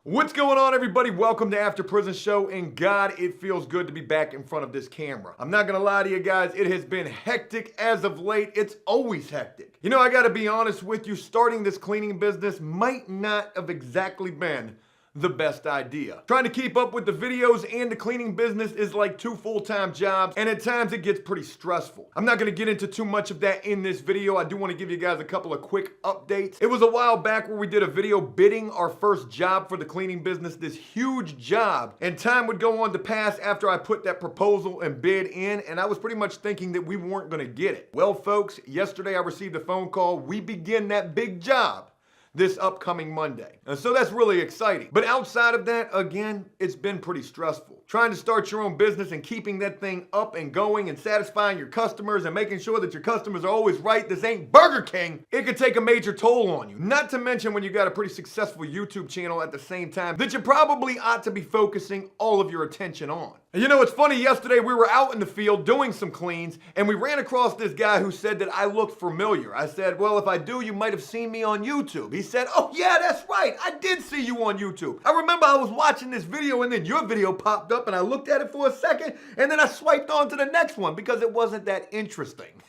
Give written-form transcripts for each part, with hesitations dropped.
What's going on, everybody? Welcome to After Prison Show, and God, it feels good to be back in front of this camera. I'm not gonna lie to you guys, it has been hectic as of late. It's always hectic. You know, I gotta be honest with you, starting this cleaning business might not have exactly been the best idea. Trying to keep up with the videos and the cleaning business is like two full-time jobs, and at times it gets pretty stressful. I'm not gonna get into too much of that in this video. I do want to give you guys a couple of quick updates. It was a while back where we did a video bidding our first job for the cleaning business, this huge job, and time would go on to pass after I put that proposal and bid in, and I was pretty much thinking that we weren't gonna get it. Well, folks, yesterday I received a phone call. We begin that big job this upcoming Monday. And so that's really exciting. But outside of that, again, it's been pretty stressful. Trying to start your own business and keeping that thing up and going and satisfying your customers and making sure that your customers are always right. This ain't Burger King. It could take a major toll on you. Not to mention when you got a pretty successful YouTube channel at the same time that you probably ought to be focusing all of your attention on. And you know, it's funny, yesterday we were out in the field doing some cleans and we ran across this guy who said that I looked familiar. I said, well, if I do, you might have seen me on YouTube. He said, oh yeah, that's right. I did see you on YouTube. I remember I was watching this video and then your video popped up and I looked at it for a second and then I swiped on to the next one because it wasn't that interesting.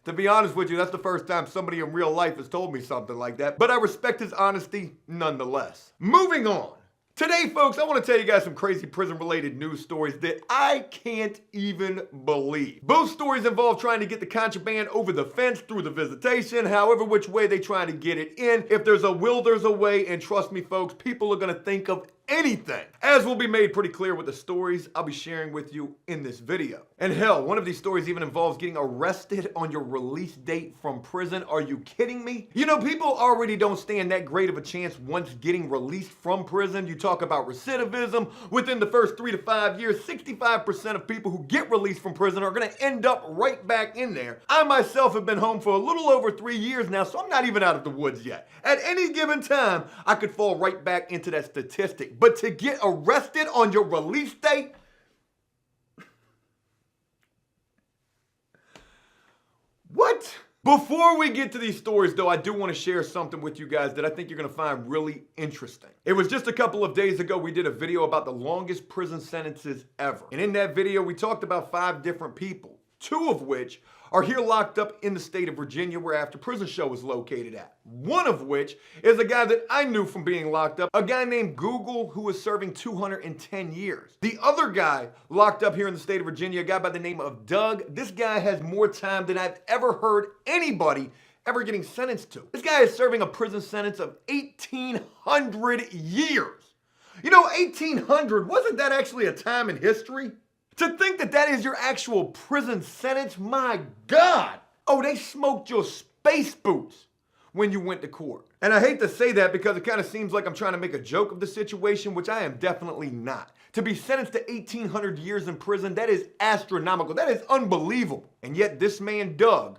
To be honest with you, that's the first time somebody in real life has told me something like that, but I respect his honesty nonetheless. Moving on. Today, folks, I want to tell you guys some crazy prison-related news stories that I can't even believe. Both stories involve trying to get the contraband over the fence through the visitation, however which way they try to get it in. If there's a will, there's a way, and trust me, folks, people are going to think of anything, as will be made pretty clear with the stories I'll be sharing with you in this video. And hell, one of these stories even involves getting arrested on your release date from prison. Are you kidding me? You know, people already don't stand that great of a chance once getting released from prison. You talk about recidivism. Within the first 3 to 5 years, 65% of people who get released from prison are going to end up right back in there. I myself have been home for a little over 3 years now, so I'm not even out of the woods yet. At any given time, I could fall right back into that statistic. But to get arrested on your release date? What? Before we get to these stories, though, I do want to share something with you guys that I think you're going to find really interesting. It was just a couple of days ago we did a video about the longest prison sentences ever. And in that video, we talked about 5 different people, 2 of which are here locked up in the state of Virginia where After Prison Show is located at. One of which is a guy that I knew from being locked up, a guy named Google who is serving 210 years. The other guy locked up here in the state of Virginia, a guy by the name of Doug, this guy has more time than I've ever heard anybody ever getting sentenced to. This guy is serving a prison sentence of 1,800 years. You know, 1,800, wasn't that actually a time in history? To think that that is your actual prison sentence, my God. Oh, they smoked your space boots when you went to court. And I hate to say that because it kind of seems like I'm trying to make a joke of the situation, which I am definitely not. To be sentenced to 1,800 years in prison, that is astronomical. That is unbelievable. And yet this man, Doug,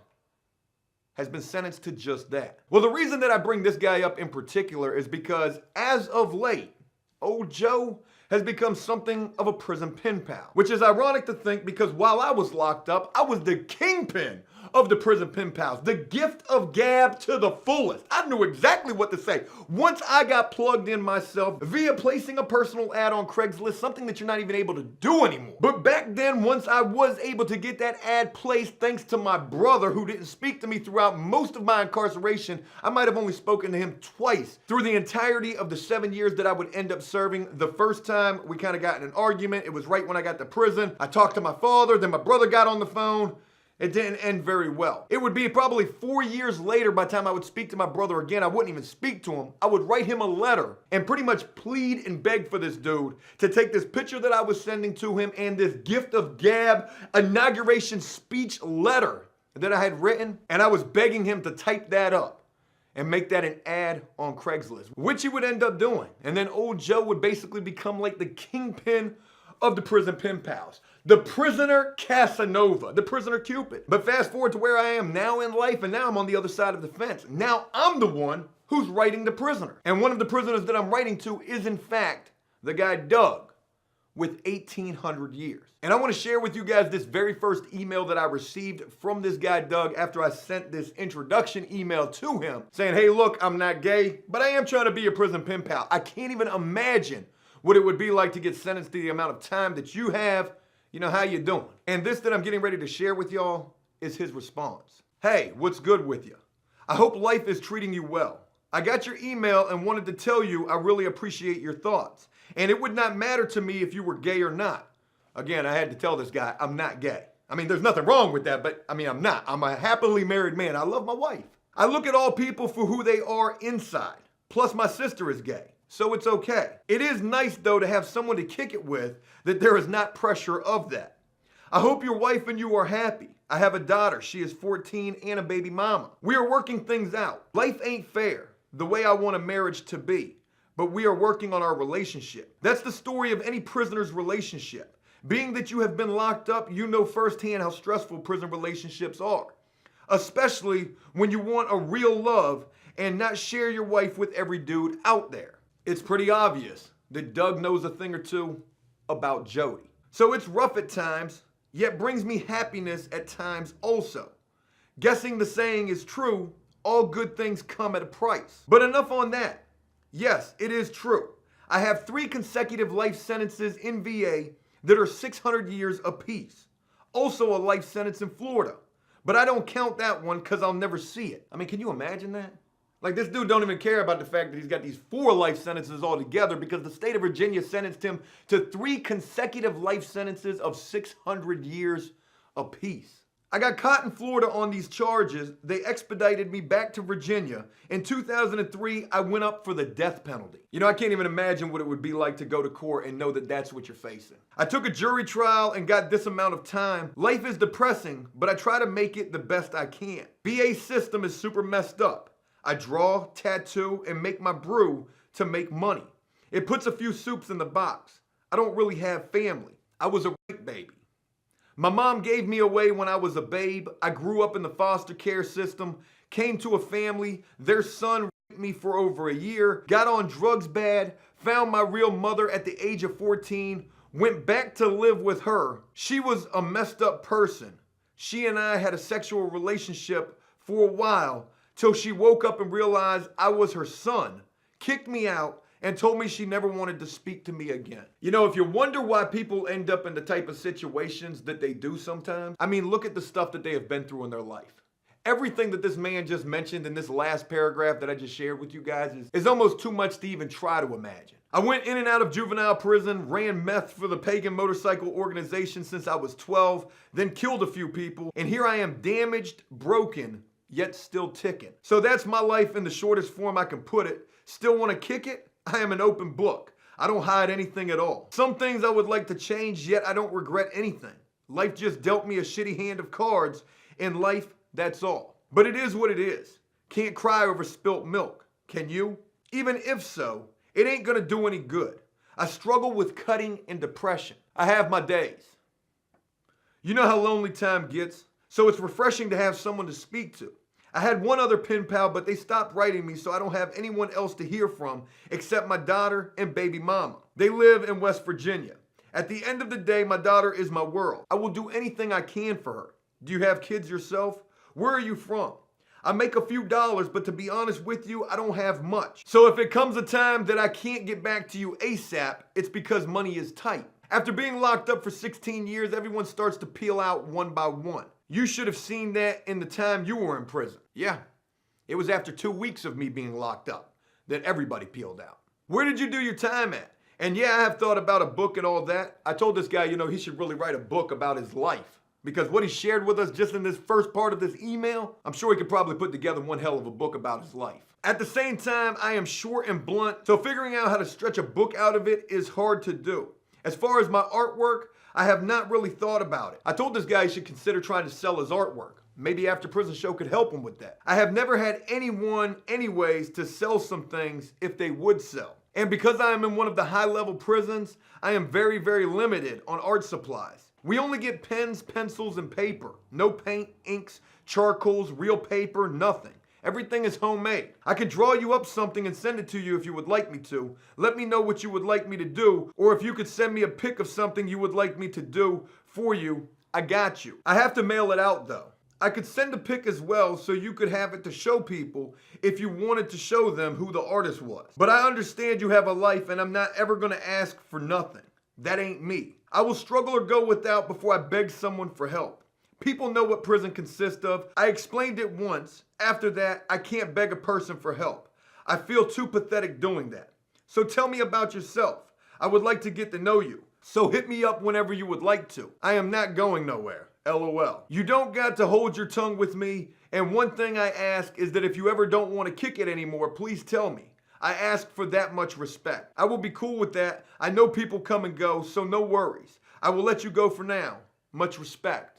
has been sentenced to just that. Well, the reason that I bring this guy up in particular is because as of late, old Joe has become something of a prison pen pal, which is ironic to think because while I was locked up, I was the kingpin of the prison pen pals, the gift of gab to the fullest. I knew exactly what to say. Once I got plugged in myself via placing a personal ad on Craigslist, something that you're not even able to do anymore. But back then, once I was able to get that ad placed, thanks to my brother who didn't speak to me throughout most of my incarceration, I might have only spoken to him twice through the entirety of the 7 years that I would end up serving. The first time we kind of got in an argument, it was right when I got to prison. I talked to my father, then my brother got on the phone. It didn't end very well. It would be probably 4 years later by the time I would speak to my brother again. I wouldn't even speak to him. I would write him a letter and pretty much plead and beg for this dude to take this picture that I was sending to him and this gift of gab inauguration speech letter that I had written, and I was begging him to type that up and make that an ad on Craigslist, which he would end up doing. And then old Joe would basically become like the kingpin of the prison pen pals. The prisoner Casanova, the prisoner Cupid. But fast forward to where I am now in life, and now I'm on the other side of the fence. Now I'm the one who's writing the prisoner. And one of the prisoners that I'm writing to is in fact the guy Doug, with 1,800 years. And I want to share with you guys this very first email that I received from this guy, Doug, after I sent this introduction email to him saying, hey, look, I'm not gay, but I am trying to be a prison pen pal. I can't even imagine what it would be like to get sentenced to the amount of time that you have. You know, how you doing? And this that I'm getting ready to share with y'all is his response. Hey, what's good with you? I hope life is treating you well. I got your email and wanted to tell you I really appreciate your thoughts. And it would not matter to me if you were gay or not. Again, I had to tell this guy I'm not gay. I mean, there's nothing wrong with that, but I mean, I'm not. I'm a happily married man. I love my wife. I look at all people for who they are inside. Plus, my sister is gay. So it's okay. It is nice, though, to have someone to kick it with that there is not pressure of that. I hope your wife and you are happy. I have a daughter. She is 14 and a baby mama. We are working things out. Life ain't fair the way I want a marriage to be, but we are working on our relationship. That's the story of any prisoner's relationship. Being that you have been locked up, you know firsthand how stressful prison relationships are, especially when you want a real love and not share your wife with every dude out there. It's pretty obvious that Doug knows a thing or two about Jody. So it's rough at times, yet brings me happiness at times also. Guessing the saying is true, all good things come at a price. But enough on that. Yes, it is true. I have 3 consecutive life sentences in VA that are 600 years apiece. Also a life sentence in Florida. But I don't count that one because I'll never see it. I mean, can you imagine that? Like, this dude don't even care about the fact that he's got these 4 life sentences altogether because the state of Virginia sentenced him to 3 consecutive life sentences of 600 years apiece. I got caught in Florida on these charges. They expedited me back to Virginia. In 2003, I went up for the death penalty. You know, I can't even imagine what it would be like to go to court and know that that's what you're facing. I took a jury trial and got this amount of time. Life is depressing, but I try to make it the best I can. VA system is super messed up. I draw, tattoo, and make my brew to make money. It puts a few soups in the box. I don't really have family. I was a rape baby. My mom gave me away when I was a babe. I grew up in the foster care system, came to a family. Their son raped me for over a year, got on drugs bad, found my real mother at the age of 14, went back to live with her. She was a messed up person. She and I had a sexual relationship for a while, till she woke up and realized I was her son, kicked me out, and told me she never wanted to speak to me again. You know, if you wonder why people end up in the type of situations that they do sometimes, I mean, look at the stuff that they have been through in their life. Everything that this man just mentioned in this last paragraph that I just shared with you guys is almost too much to even try to imagine. I went in and out of juvenile prison, ran meth for the pagan motorcycle organization since I was 12, then killed a few people, and here I am damaged, broken, yet still ticking. So that's my life in the shortest form I can put it. Still want to kick it? I am an open book. I don't hide anything at all. Some things I would like to change, yet I don't regret anything. Life just dealt me a shitty hand of cards. In life, that's all. But it is what it is. Can't cry over spilt milk. Can you? Even if so, it ain't gonna do any good. I struggle with cutting and depression. I have my days. You know how lonely time gets, so it's refreshing to have someone to speak to. I had one other pen pal, but they stopped writing me, so I don't have anyone else to hear from except my daughter and baby mama. They live in West Virginia. At the end of the day, my daughter is my world. I will do anything I can for her. Do you have kids yourself? Where are you from? I make a few dollars, but to be honest with you, I don't have much. So if it comes a time that I can't get back to you ASAP, it's because money is tight. After being locked up for 16 years, everyone starts to peel out one by one. You should have seen that in the time you were in prison. Yeah, it was after 2 weeks of me being locked up that everybody peeled out. Where did you do your time at? And yeah, I have thought about a book and all that. I told this guy, you know, he should really write a book about his life. Because what he shared with us just in this first part of this email, I'm sure he could probably put together one hell of a book about his life. At the same time, I am short and blunt, so figuring out how to stretch a book out of it is hard to do. As far as my artwork, I have not really thought about it. I told this guy he should consider trying to sell his artwork. Maybe After Prison Show could help him with that. I have never had anyone, anyways, to sell some things if they would sell. And because I am in one of the high-level prisons, I am very, very limited on art supplies. We only get pens, pencils, and paper. No paint, inks, charcoals, real paper, nothing. Everything is homemade. I could draw you up something and send it to you if you would like me to. Let me know what you would like me to do, or if you could send me a pic of something you would like me to do for you, I got you. I have to mail it out though. I could send a pic as well so you could have it to show people if you wanted to show them who the artist was. But I understand you have a life and I'm not ever gonna ask for nothing. That ain't me. I will struggle or go without before I beg someone for help. People know what prison consists of. I explained it once. After that, I can't beg a person for help. I feel too pathetic doing that. So tell me about yourself. I would like to get to know you. So hit me up whenever you would like to. I am not going nowhere. LOL. You don't got to hold your tongue with me. And one thing I ask is that if you ever don't want to kick it anymore, please tell me. I ask for that much respect. I will be cool with that. I know people come and go, so no worries. I will let you go for now. Much respect.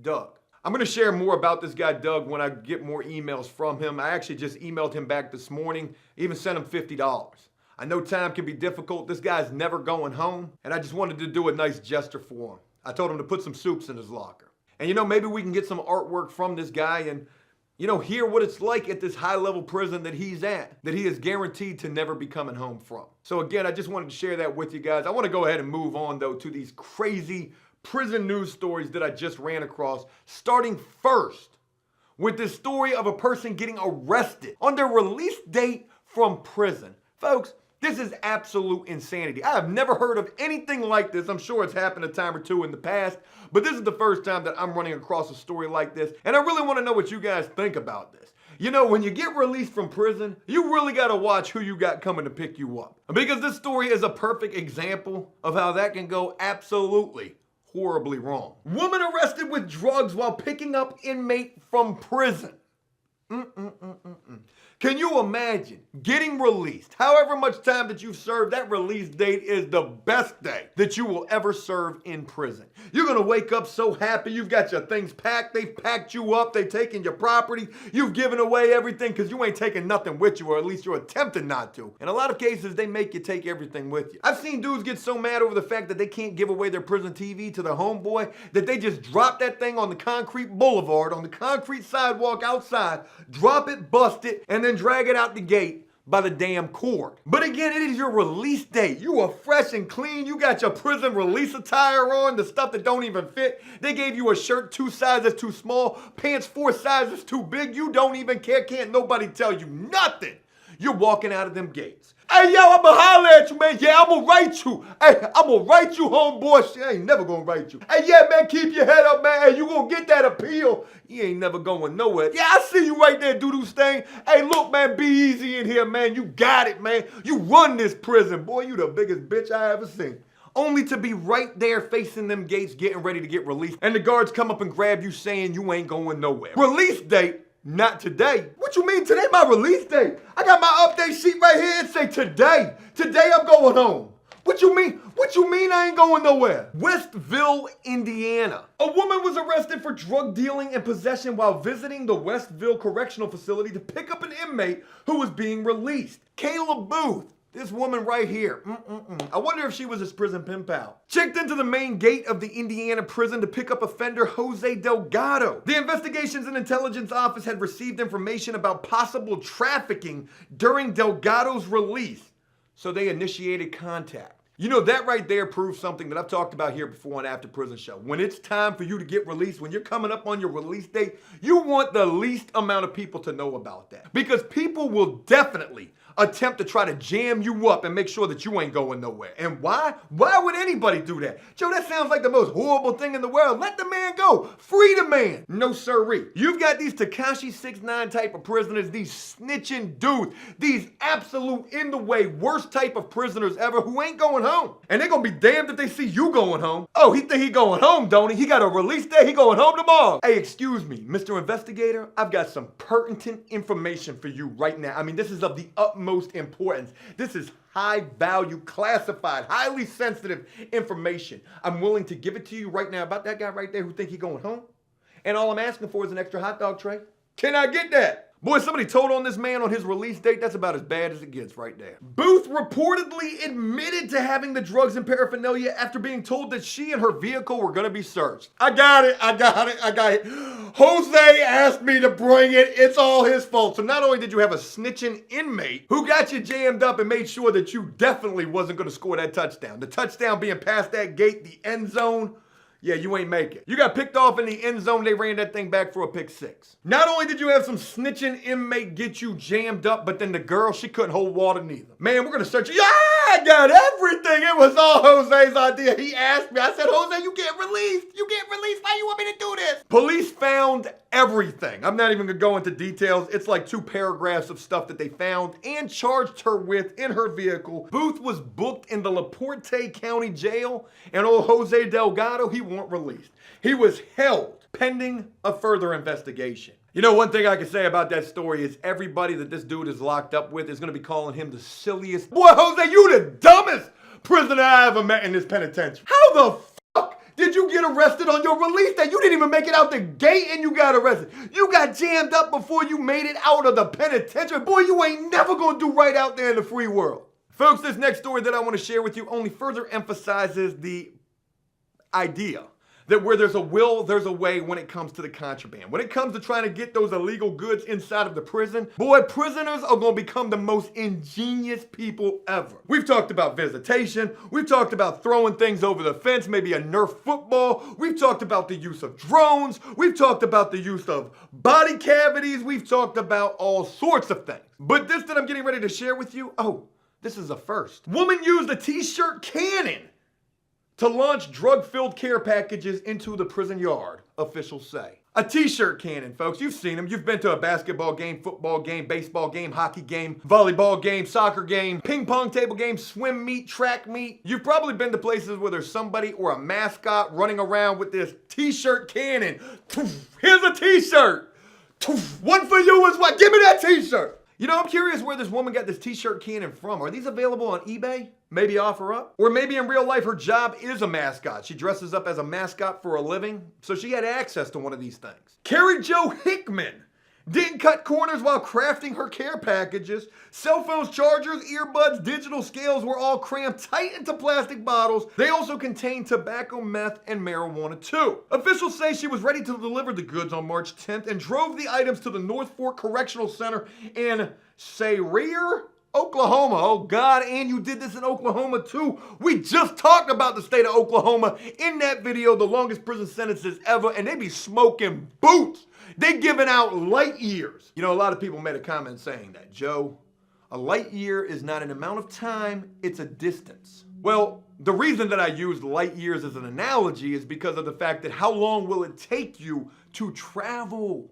Doug. I'm going to share more about this guy, Doug, when I get more emails from him. I actually just emailed him back this morning, even sent him $50. I know time can be difficult. This guy's never going home, and I just wanted to do a nice gesture for him. I told him to put some soups in his locker. And maybe we can get some artwork from this guy and, hear what it's like at this high-level prison that he's at, that he is guaranteed to never be coming home from. So again, I just wanted to share that with you guys. I want to go ahead and move on, though, to these crazy prison news stories that I just ran across, starting first with this story of a person getting arrested on their release date from prison. Folks, this is absolute insanity. I have never heard of anything like this. I'm sure it's happened a time or two in the past, but this is the first time that I'm running across a story like this, and I really want to know what you guys think about this. When you get released from prison, you really got to watch who you got coming to pick you up, because this story is a perfect example of how that can go absolutely horribly wrong. Woman arrested with drugs while picking up inmate from prison. Can you imagine getting released? However much time that you've served, that release date is the best day that you will ever serve in prison. You're going to wake up so happy. You've got your things packed. They've packed you up. They've taken your property. You've given away everything because you ain't taking nothing with you, or at least you're attempting not to. In a lot of cases, they make you take everything with you. I've seen dudes get so mad over the fact that they can't give away their prison TV to their homeboy that they just drop that thing on the concrete boulevard, on the concrete sidewalk outside, drop it, bust it, and then drag it out the gate by the damn cord. But again, it is your release date. You are fresh and clean. You got your prison release attire on, the stuff that don't even fit. They gave you a shirt 2 sizes too small, pants 4 sizes too big. You don't even care. Can't nobody tell you nothing. You're walking out of them gates. Hey, yo, I'ma holler at you, man. Yeah, I'ma write you. Hey, I'ma write you, homeboy. Shit, I ain't never gonna write you. Hey, yeah, man, keep your head up, man. Hey, you gonna get that appeal. You ain't never going nowhere. Yeah, I see you right there, doo-doo stain. Hey, look, man, be easy in here, man. You got it, man. You run this prison. Boy, you the biggest bitch I ever seen. Only to be right there facing them gates getting ready to get released. And the guards come up and grab you saying you ain't going nowhere. Release date? Not today. What you mean today my release date? I got my update sheet right here and say today. Today I'm going home. What you mean? What you mean I ain't going nowhere? Westville, Indiana. A woman was arrested for drug dealing and possession while visiting the Westville Correctional Facility to pick up an inmate who was being released. Kayla Booth. This woman right here. I wonder if she was his prison pen pal. Checked into the main gate of the Indiana prison to pick up offender Jose Delgado. The Investigations and Intelligence Office had received information about possible trafficking during Delgado's release, so they initiated contact. That right there proves something that I've talked about here before on After Prison Show. When it's time for you to get released, when you're coming up on your release date, you want the least amount of people to know about that. Because people will definitely attempt to try to jam you up and make sure that you ain't going nowhere. And why? Why would anybody do that? Joe, that sounds like the most horrible thing in the world. Let the man go. Free the man. No sirree. You've got these Tekashi 6ix9ine type of prisoners, these snitching dudes, these absolute in the way worst type of prisoners ever who ain't going home. And they're gonna be damned if they see you going home. Oh, he think he going home, don't he? He got a release day, he going home tomorrow. Hey, excuse me, Mr. Investigator, I've got some pertinent information for you right now. I mean, this is of the utmost importance. This is high value, classified, highly sensitive information. I'm willing to give it to you right now about that guy right there who think he going home. And all I'm asking for is an extra hot dog tray. Can I get that? Boy, somebody told on this man on his release date. That's about as bad as it gets right there. Booth reportedly admitted to having the drugs and paraphernalia after being told that she and her vehicle were gonna be searched. I got it. Jose asked me to bring it. It's all his fault. So not only did you have a snitching inmate who got you jammed up and made sure that you definitely wasn't gonna score that touchdown. The touchdown being past that gate, the end zone. Yeah, you ain't make it. You got picked off in the end zone. They ran that thing back for a pick six. Not only did you have some snitching inmate get you jammed up, but then the girl, she couldn't hold water neither. Man, we're gonna search you. Yeah, I got everything. It was all Jose's idea. He asked me. I said, Jose, you get released. You get released. Why you want me to do this? Police found everything. I'm not even gonna go into details. It's like 2 paragraphs of stuff that they found and charged her with in her vehicle. Booth was booked in the LaPorte County Jail, and old Jose Delgado, he weren't released. He was held pending a further investigation. You know, one thing I can say about that story is everybody that this dude is locked up with is gonna be calling him the silliest. Boy, Jose, you the dumbest prisoner I ever met in this penitentiary. How the fuck did you get arrested on your release day? You didn't even make it out the gate and you got arrested. You got jammed up before you made it out of the penitentiary. Boy, you ain't never gonna do right out there in the free world. Folks, this next story that I want to share with you only further emphasizes the idea that where there's a will, there's a way when it comes to the contraband. When it comes to trying to get those illegal goods inside of the prison, boy, prisoners are gonna become the most ingenious people ever. We've talked about visitation. We've talked about throwing things over the fence, maybe a Nerf football. We've talked about the use of drones. We've talked about the use of body cavities. We've talked about all sorts of things. But this that I'm getting ready to share with you, this is a first. Woman used a t-shirt cannon to launch drug-filled care packages into the prison yard, officials say. A t-shirt cannon, folks. You've seen them. You've been to a basketball game, football game, baseball game, hockey game, volleyball game, soccer game, ping pong table game, swim meet, track meet. You've probably been to places where there's somebody or a mascot running around with this t-shirt cannon. Here's a t-shirt. One for you is what? Give me that t-shirt. You know, I'm curious where this woman got this t-shirt cannon from. Are these available on eBay? Maybe OfferUp? Or maybe in real life her job is a mascot. She dresses up as a mascot for a living, so she had access to one of these things. Carrie Jo Hickman didn't cut corners while crafting her care packages. Cell phones, chargers, earbuds, digital scales were all crammed tight into plastic bottles. They also contained tobacco, meth, and marijuana too. Officials say she was ready to deliver the goods on March 10th and drove the items to the North Fork Correctional Center in Sayre, Oklahoma. Oh God, and you did this in Oklahoma too. We just talked about the state of Oklahoma in that video, the longest prison sentences ever, and they be smoking boots. They giving out light years. You know, a lot of people made a comment saying that, Joe, a light year is not an amount of time, it's a distance. Well, the reason that I used light years as an analogy is because of the fact that how long will it take you to travel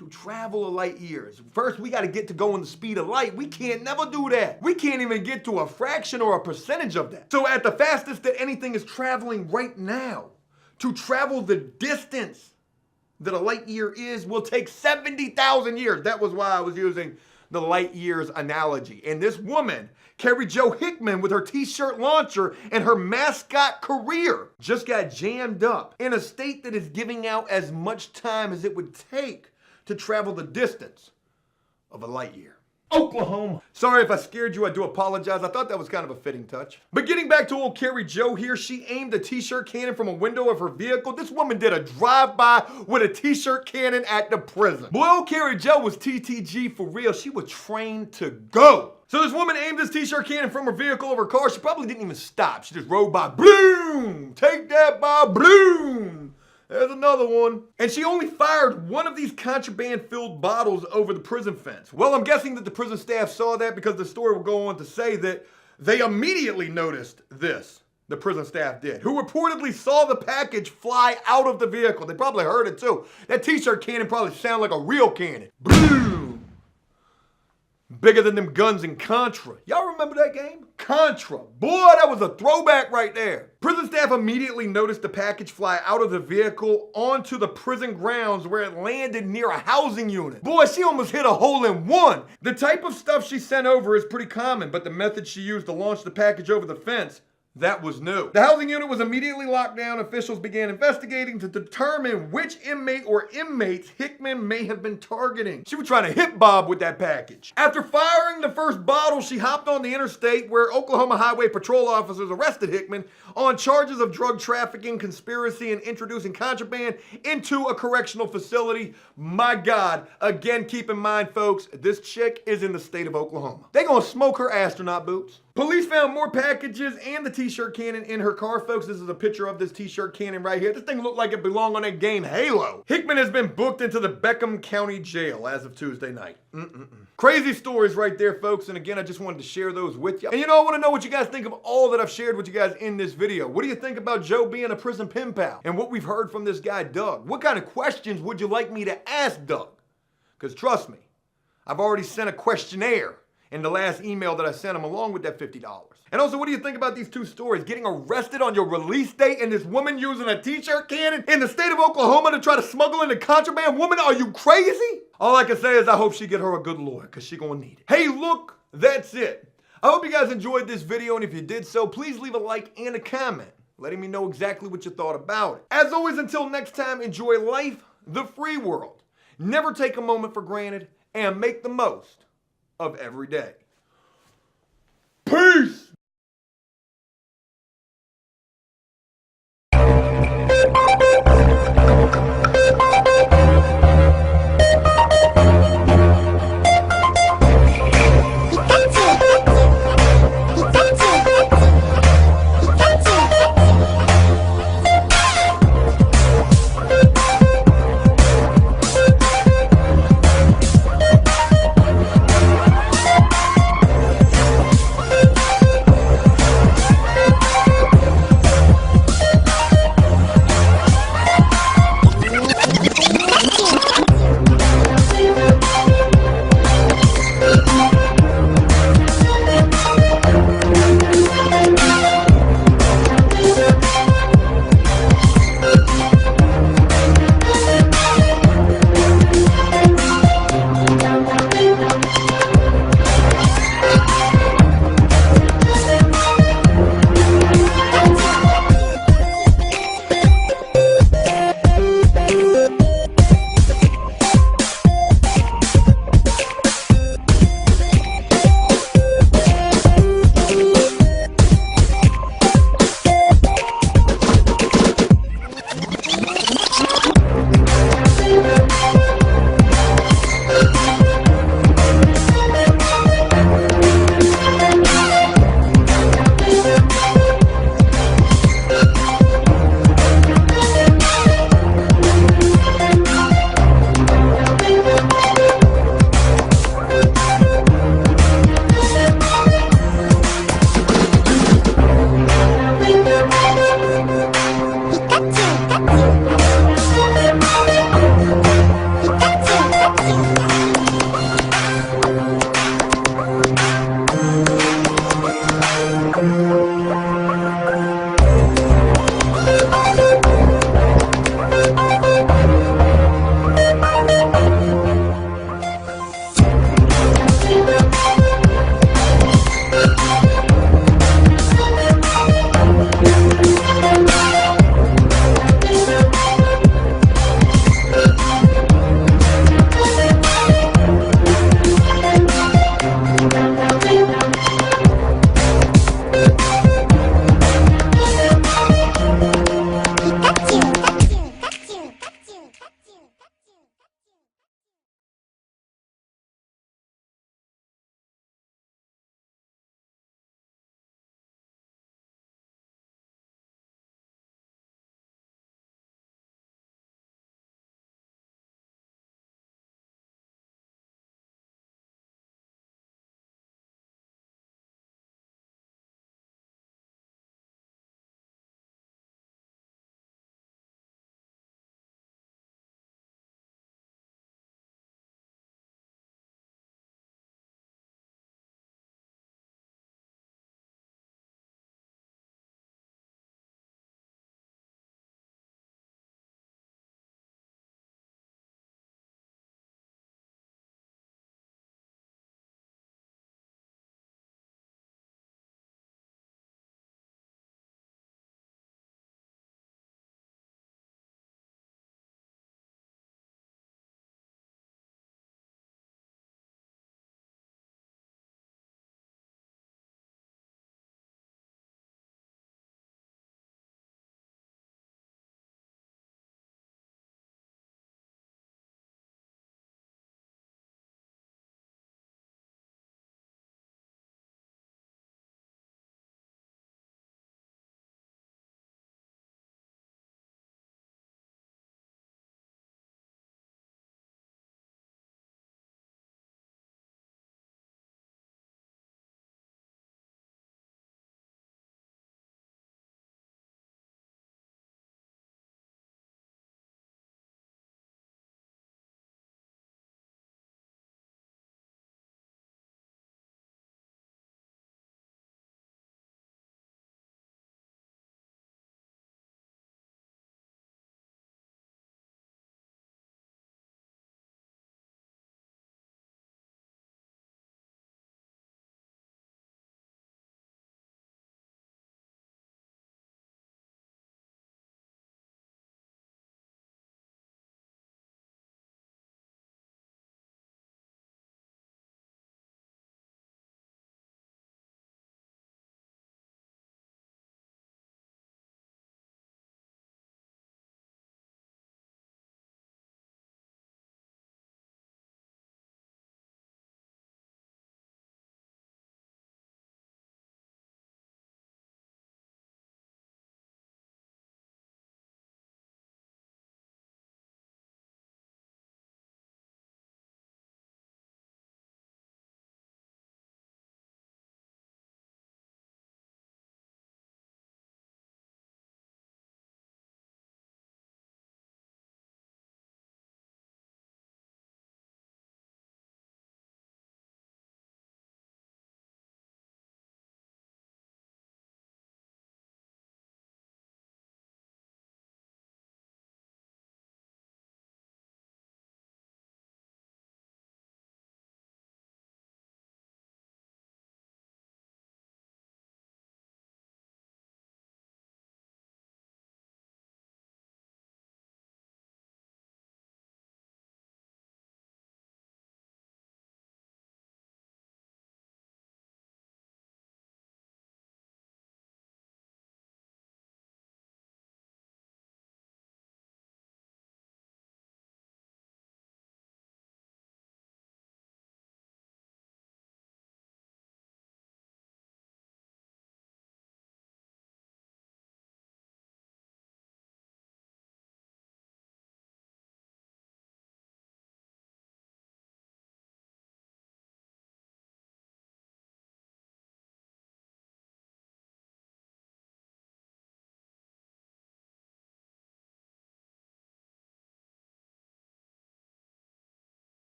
a light years? First, we got to get to going the speed of light. We can't never do that. We can't even get to a fraction or a percentage of that. So at the fastest that anything is traveling right now, to travel the distance that a light year is will take 70,000 years. That was why I was using the light years analogy. And this woman, Carrie Jo Hickman, with her t-shirt launcher and her mascot career, just got jammed up in a state that is giving out as much time as it would take to travel the distance of a light year. Oklahoma. Sorry if I scared you, I do apologize. I thought that was kind of a fitting touch. But getting back to old Carrie Jo here, she aimed a t-shirt cannon from a window of her vehicle. This woman did a drive-by with a t-shirt cannon at the prison. Boy, old Carrie Jo was TTG for real. She was trained to go. So this woman aimed this t-shirt cannon from her vehicle of her car. She probably didn't even stop. She just rode by, bloom, take that by, bloom. There's another one. And she only fired one of these contraband-filled bottles over the prison fence. Well, I'm guessing that the prison staff saw that because the story will go on to say that they immediately noticed this. The prison staff did, who reportedly saw the package fly out of the vehicle. They probably heard it too. That t-shirt cannon probably sounded like a real cannon. Boom! Bigger than them guns in Contra. Y'all remember that game? Contra. Boy, that was a throwback right there. Prison staff immediately noticed the package fly out of the vehicle onto the prison grounds where it landed near a housing unit. Boy, she almost hit a hole in one. The type of stuff she sent over is pretty common, but the method she used to launch the package over the fence, That was new. The housing unit was immediately locked down. Officials began investigating to determine which inmate or inmates Hickman may have been targeting. She was trying to hit Bob with that package. After firing the first bottle, she hopped on the interstate where Oklahoma Highway Patrol officers arrested Hickman on charges of drug trafficking, conspiracy, and introducing contraband into a correctional facility. My God. Again, keep in mind, folks, this chick is in the state of Oklahoma. They gonna smoke her astronaut boots. Police found more packages and the t-shirt cannon in her car, folks. This is a picture of this t-shirt cannon right here. This thing looked like it belonged on that game Halo. Hickman has been booked into the Beckham County Jail as of Tuesday night. Crazy stories right there, folks. And again, I just wanted to share those with you. And you know, I want to know what you guys think of all that I've shared with you guys in this video. What do you think about Joe being a prison pen pal? And what we've heard from this guy, Doug? What kind of questions would you like me to ask Doug? Because trust me, I've already sent a questionnaire in the last email that I sent him along with that $50. And also, what do you think about these two stories? Getting arrested on your release date and this woman using a t-shirt cannon in the state of Oklahoma to try to smuggle in the contraband? Woman, are you crazy? All I can say is I hope she get her a good lawyer because she gonna need it. Hey, look, that's it. I hope you guys enjoyed this video, and if you did so, please leave a like and a comment letting me know exactly what you thought about it. As always, until next time, enjoy life, the free world. Never take a moment for granted, and make the most of every day. Peace!